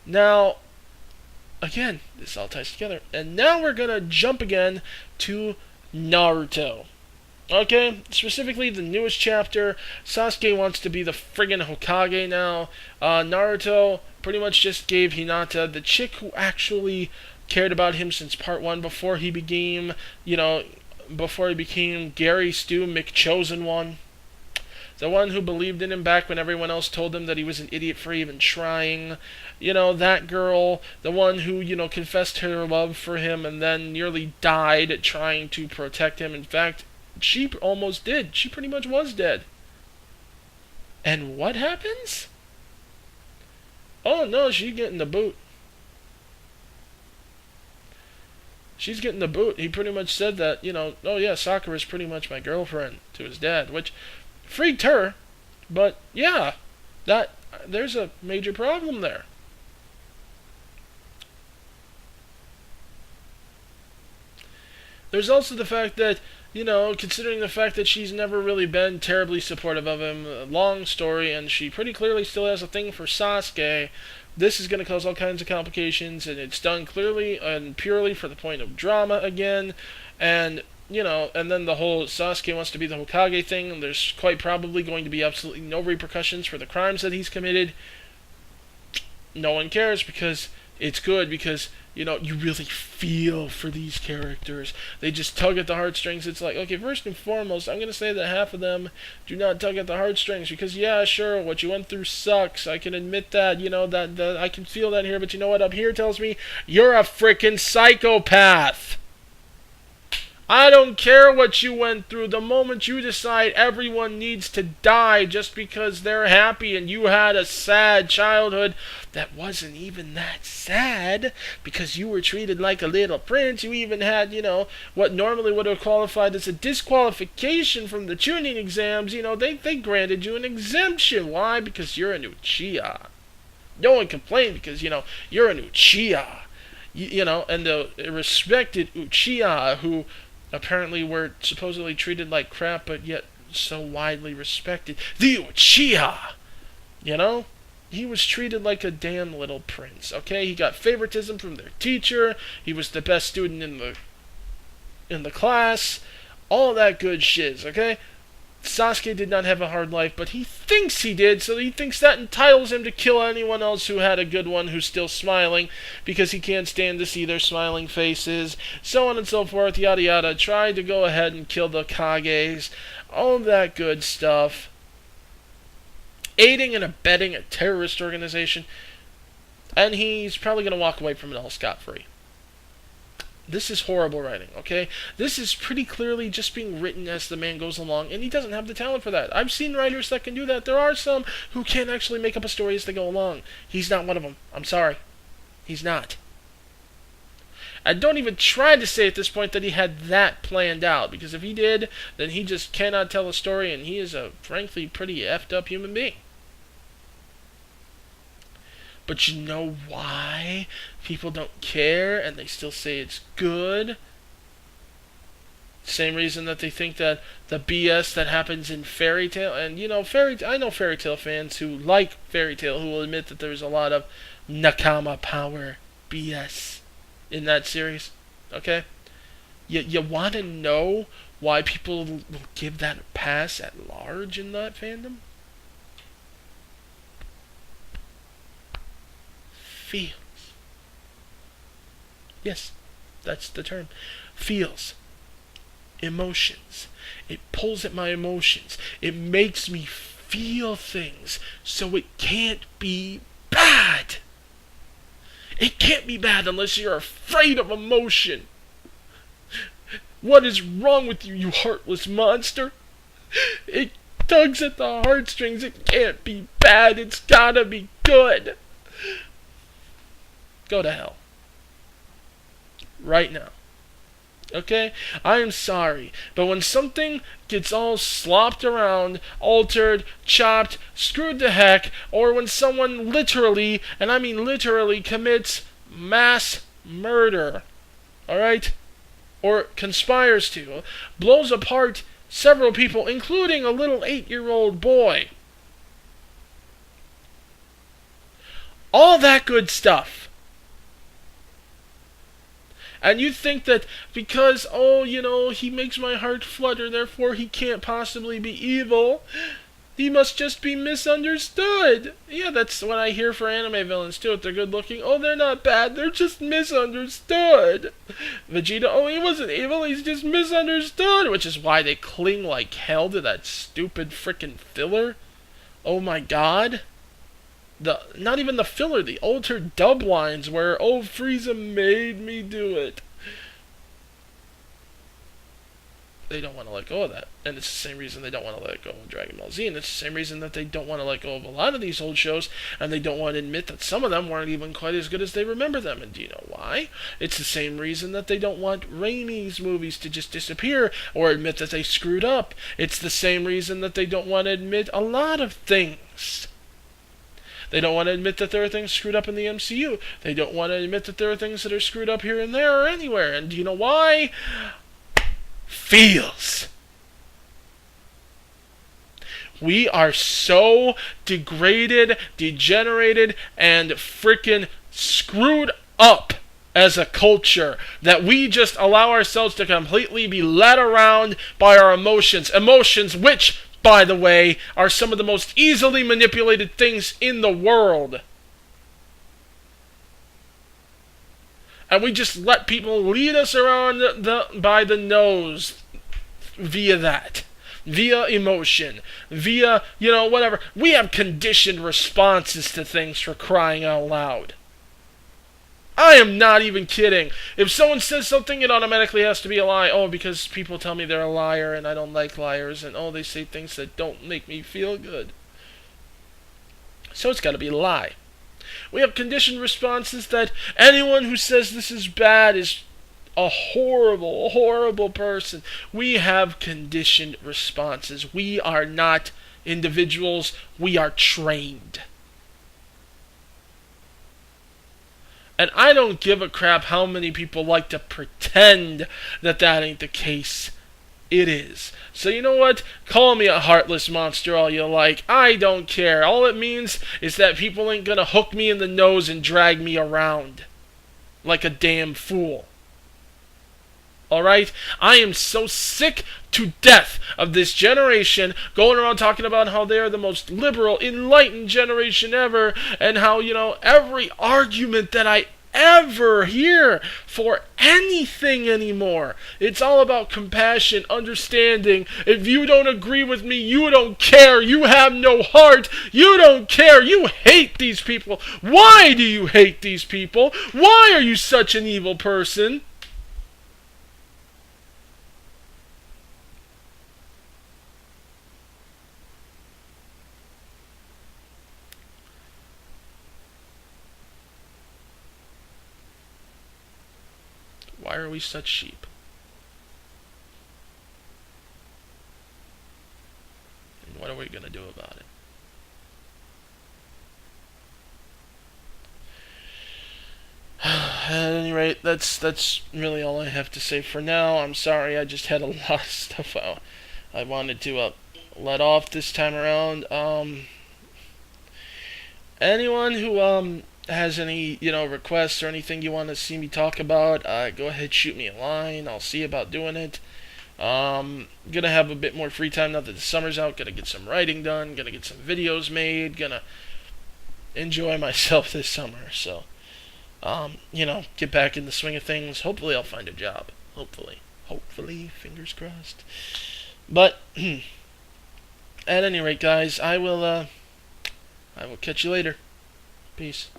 Now, again, this all ties together. And now we're gonna jump again to Naruto. Okay, specifically the newest chapter. Sasuke wants to be the friggin' Hokage now. Naruto pretty much just gave Hinata, the chick who actually cared about him since part one, before he became, you know, before he became Gary Stu McChosen One. The one who believed in him back when everyone else told him that he was an idiot for even trying. That girl, the one who, confessed her love for him and then nearly died trying to protect him. In fact, she almost did. She pretty much was dead. And what happens? Oh no, she's getting the boot. She's getting the boot. He pretty much said that, oh yeah, Sakura's pretty much my girlfriend to his dad, which freaked her. But yeah, that there's a major problem there. There's also the fact that, considering the fact that she's never really been terribly supportive of him, long story, and she pretty clearly still has a thing for Sasuke, this is going to cause all kinds of complications, and it's done clearly and purely for the point of drama again, and, and then the whole Sasuke wants to be the Hokage thing, and there's quite probably going to be absolutely no repercussions for the crimes that he's committed. No one cares because it's good, because you really feel for these characters. They just tug at the heartstrings. It's like, okay, first and foremost, I'm going to say that half of them do not tug at the heartstrings because, yeah, sure, what you went through sucks. I can admit that, that I can feel that here, but you know what up here tells me? You're a freaking psychopath. I don't care what you went through. The moment you decide everyone needs to die just because they're happy and you had a sad childhood that wasn't even that sad because you were treated like a little prince. You even had, what normally would have qualified as a disqualification from the tuning exams. They granted you an exemption. Why? Because you're an Uchiha. No one complained because, you're an Uchiha. And the respected Uchiha who apparently were supposedly treated like crap, but yet so widely respected. The Uchiha! He was treated like a damn little prince, okay? He got favoritism from their teacher. He was the best student in the class. All that good shiz, okay? Sasuke did not have a hard life, but he thinks he did, so he thinks that entitles him to kill anyone else who had a good one who's still smiling, because he can't stand to see their smiling faces, so on and so forth, yada yada. Tried to go ahead and kill the Kages, all that good stuff. Aiding and abetting a terrorist organization, and he's probably going to walk away from it all scot-free. This is horrible writing, okay? This is pretty clearly just being written as the man goes along, and he doesn't have the talent for that. I've seen writers that can do that. There are some who can actually make up a story as they go along. He's not one of them. I'm sorry. He's not. And don't even try to say at this point that he had that planned out, because if he did, then he just cannot tell a story, and he is a, frankly, pretty effed up human being. But you know why people don't care and they still say it's good? Same reason that they think that the BS that happens in Fairy Tail, and I know Fairy Tail fans who like Fairy Tail who will admit that there's a lot of Nakama power BS in that series. Okay? You want to know why people will give that a pass at large in that fandom? Feels. Yes, that's the term. Feels. Emotions. It pulls at my emotions. It makes me feel things, so it can't be bad. It can't be bad unless you're afraid of emotion. What is wrong with you, you heartless monster? It tugs at the heartstrings. It can't be bad. It's gotta be good. Go to hell. Right now. Okay? I am sorry, but when something gets all slopped around, altered, chopped, screwed to heck, or when someone literally, and I mean literally, commits mass murder, alright? Or conspires to, blows apart several people, including a little 8-year-old boy. All that good stuff. And you think that because, oh, he makes my heart flutter, therefore he can't possibly be evil. He must just be misunderstood. Yeah, that's what I hear for anime villains too. If they're good looking, oh, they're not bad, they're just misunderstood. Vegeta, oh, he wasn't evil, he's just misunderstood. Which is why they cling like hell to that stupid frickin' filler. Oh my god. Not even the filler, the altered dub lines where, oh, Frieza made me do it. They don't want to let go of that. And it's the same reason they don't want to let go of Dragon Ball Z. And it's the same reason that they don't want to let go of a lot of these old shows. And they don't want to admit that some of them weren't even quite as good as they remember them. And do you know why? It's the same reason that they don't want Raimi's movies to just disappear or admit that they screwed up. It's the same reason that they don't want to admit a lot of things. They don't want to admit that there are things screwed up in the MCU. They don't want to admit that there are things that are screwed up here and there or anywhere. And do you know why? Feels. We are so degraded, degenerated, and frickin' screwed up as a culture that we just allow ourselves to completely be led around by our emotions. Emotions which, by the way, are some of the most easily manipulated things in the world. And we just let people lead us around by the nose via that. Via emotion. Via, whatever. We have conditioned responses to things, for crying out loud. I am not even kidding. If someone says something, it automatically has to be a lie. Oh, because people tell me they're a liar and I don't like liars. And, oh, they say things that don't make me feel good. So it's got to be a lie. We have conditioned responses that anyone who says this is bad is a horrible, horrible person. We have conditioned responses. We are not individuals. We are trained. And I don't give a crap how many people like to pretend that ain't the case. It is. So you know what? Call me a heartless monster all you like. I don't care. All it means is that people ain't gonna hook me in the nose and drag me around like a damn fool. Alright? I am so sick to death of this generation going around talking about how they are the most liberal, enlightened generation ever, and how, every argument that I ever hear for anything anymore, it's all about compassion, understanding. If you don't agree with me, you don't care. You have no heart. You don't care. You hate these people. Why do you hate these people? Why are you such an evil person? Why are we such sheep? And what are we going to do about it? At any rate, that's really all I have to say for now. I'm sorry, I just had a lot of stuff I wanted to let off this time around. Anyone who has any requests or anything you want to see me talk about, go ahead, shoot me a line. I'll see about doing it. Gonna have a bit more free time now that the summer's out. Gonna get some writing done. Gonna get some videos made. Gonna enjoy myself this summer. So, get back in the swing of things. Hopefully I'll find a job. Hopefully, fingers crossed. But at any rate, guys, I will catch you later. Peace.